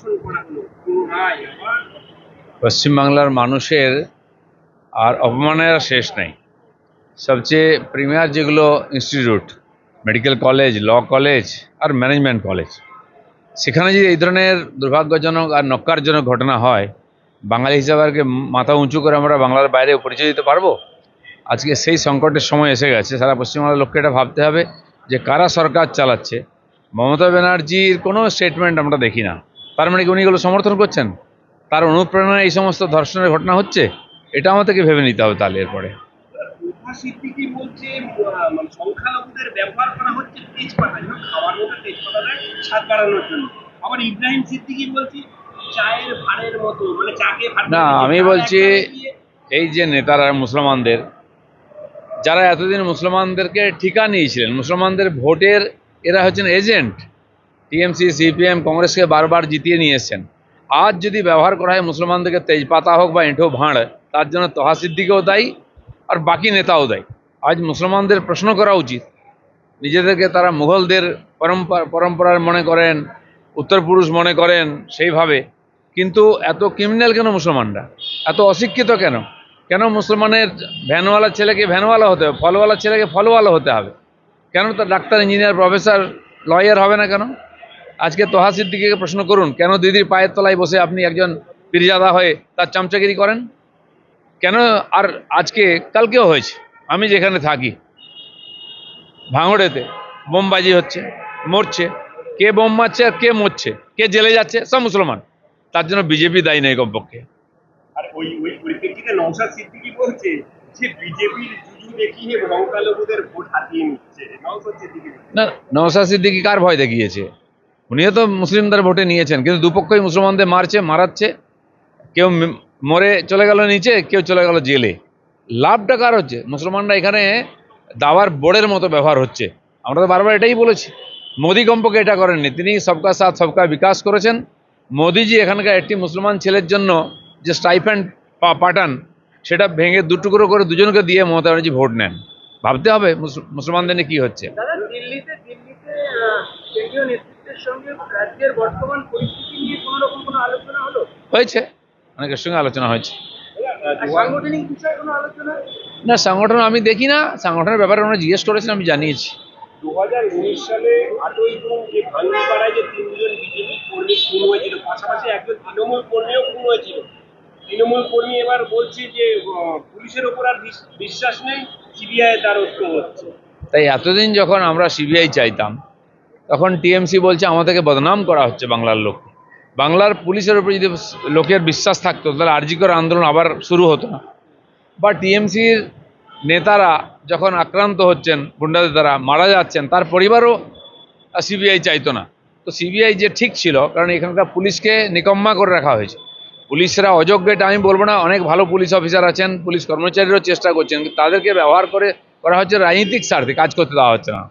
ধর্ষণ করা হলো পুনরায় আবার। পশ্চিমবাংলার মানুষের আর অপমানের আর শেষ নেই। সবচেয়ে প্রিমিয়ার যেগুলো institute, medical college, law college আর ম্যানেজমেন্ট কলেজ, সেখানে যদি এই ধরনের দুর্ভাগ্যজনক আর নক্কারজনক ঘটনা হয়, বাঙালি হিসাবে আর কি মাথা উঁচু করে আমরা বাংলার বাইরে পরিচয় দিতে পারবো? আজকে সেই সংকটের সময় এসে গেছে। সারা পশ্চিমবাংলার লোককে এটা ভাবতে হবে যে কারা সরকার চালাচ্ছে। মমতা ব্যানার্জির কোনো স্টেটমেন্ট আমরা দেখি না। তার মানে কি উনি এগুলো সমর্থন করছেন? তার অনুপ্রেরণায় এই সমস্ত ধর্ষণের ঘটনা হচ্ছে? এটা আমাদেরকে ভেবে নিতে হবে তাহলে এরপরে। তোফা সিদ্দিকী বলছে মানে সংখ্যালঘুদের ব্যবহার করা হচ্ছে তেজপাতা, যেন খাওয়ার মতো তেজপাতা দেয় স্বাদ বাড়ানোর জন্য। আবার ইব্রাহিম সিদ্দিকী বলছে চায়ের ভাঁড়ের মতো, মানে চাকে ভাত না, দিচ্ছে, আমি চাল বলছি একবারে দিয়ে। এই যে নেতারা মুসলমানদের, যারা এতদিন মুসলমানদেরকে ঠিকা নিয়েছিলেন, মুসলমানদের ভোটের এরা হচ্ছেন এজেন্ট। টিএমসি, সিপিএম, কংগ্রেসকে বারবার জিতিয়ে নিয়ে এসছেন। আজ যদি ব্যবহার করা হয় মুসলমানদেরকে তেজপাতা হোক বা এঁঠো ভাঁড়, তার জন্য তোহা সিদ্দিকীও দায়ী আর বাকি নেতাও দায়ী। আজ মুসলমানদের প্রশ্ন করা উচিত, নিজেদেরকে তারা মুঘলদের পরম্পরার মনে করেন, উত্তরপুরুষ মনে করেন সেইভাবে, কিন্তু এত ক্রিমিনাল কেন মুসলমানরা? এত অশিক্ষিত কেন? কেন মুসলমানের ভ্যানওয়ালার ছেলেকে ভ্যানওয়ালা হতে হবে, ফলওয়ালার ছেলেকে ফলওয়ালা হতে হবে? কেন তার ডাক্তার, ইঞ্জিনিয়ার, প্রফেসর, লয়ার হবে না কেন? আজকে তোহা সিদ্দিকীকে প্রশ্ন করুন, কেন দিদির পায়ের তলায় বসে আপনি একজন পীরজাদা হয়ে তার চামচাগিরি করেন? কেন? আর আজকে কালকেও হয়েছে, আমি যেখানে থাকি ভাঙড়েতে বোমবাজি হচ্ছে, মরছে। কে বোম মারছে আর কে মরছে, কে জেলে যাচ্ছে? সব মুসলমান। তার জন্য বিজেপি দায়ী নেই কমপক্ষে। আর ওই ওই পরিপ্রেক্ষিতে নওশাদ সিদ্দিকী বলছে যে বিজেপির জুজু দেখিয়ে সংখ্যালঘুদের ভোট হাতিয়ে নিচ্ছে। নওশাদ সিদ্দিকী না, নওশাদ সিদ্দিকী কার ভয় দেখিয়েছে? উনিও তো মুসলিমদের ভোটে নিয়েছেন, কিন্তু দুপক্ষই মুসলমানদের মারছে, মারাচ্ছে। কেউ মরে চলে গেল নিচে, কেউ চলে গেল জেলে। লাভটা কার হচ্ছে? মুসলমানরা এখানে দাওয়ার বোর্ডের মতো ব্যবহার হচ্ছে। আমরা তো বারবার এটাই বলেছি। মোদি কমপক্ষে এটা করেননি, তিনি সবকা সাথ সবকা বিকাশ করেছেন। মোদিজি এখানকার একটি মুসলমান ছেলের জন্য যে স্টাইপেন্ড পাঠান, সেটা ভেঙে দুটুকরো করে দুজনকে দিয়ে মমতা ব্যানার্জি ভোট নেন। ভাবতে হবে মুসলমানদের নিয়ে কি হচ্ছে। দাদা, দিল্লিতে কেন্দ্রীয় নেতৃত্বের সঙ্গে রাজ্যের বর্তমান পরিস্থিতি নিয়ে কোনো আলোচনা হলো? হয়েছে, অনেকের সঙ্গে আলোচনা হয়েছে। আর সাংগঠনিক বিষয়ে কোনো আলোচনা? না, সংগঠন আমি দেখি না। সংগঠনের ব্যাপারে ওনারা জিজ্ঞেস করেছেন, আমি জানিয়েছি। 2019 সালে 8ই জুন যে ভাঙড়পাড়ায় যে 3 জন বিজেপি কর্মী খুন হয়েছিল, পাশাপাশি একজন তৃণমূল কর্মীও খুন হয়েছিল। তৃণমূল কর্মী এবার বলছে যে পুলিশের ওপর আর বিশ্বাস নেই, সিবিআই দ্বারস্থ হচ্ছে। তাই এতদিন যখন আমরা সিবিআই চাইতাম, তখন টিএমসি বলছে আমাদেরকে বদনাম করা হচ্ছে বাংলার লোক। বাংলার পুলিশের উপর যদি লোকের বিশ্বাস থাকতো, তাহলে আরজি কর আন্দোলন আবার শুরু হতো না। বা টিএমসির নেতারা যখন আক্রান্ত হচ্ছেন, গুন্ডাদের দ্বারা মারা যাচ্ছেন, তার পরিবারও সিবিআই চাইতো না। তো সিবিআই যে ঠিক ছিল, কারণ এখানকার পুলিশকে নিকম্মা করে রাখা হয়েছে। পুলিশরা অযোগ্য এটা আমি বলবো না, অনেক ভালো পুলিশ অফিসার আছেন, পুলিশ কর্মচারীরাও চেষ্টা করছেন, কিন্তু তাদেরকে ব্যবহার করা হচ্ছে রাজনৈতিক স্বার্থে, কাজ করতে দেওয়া হচ্ছে না।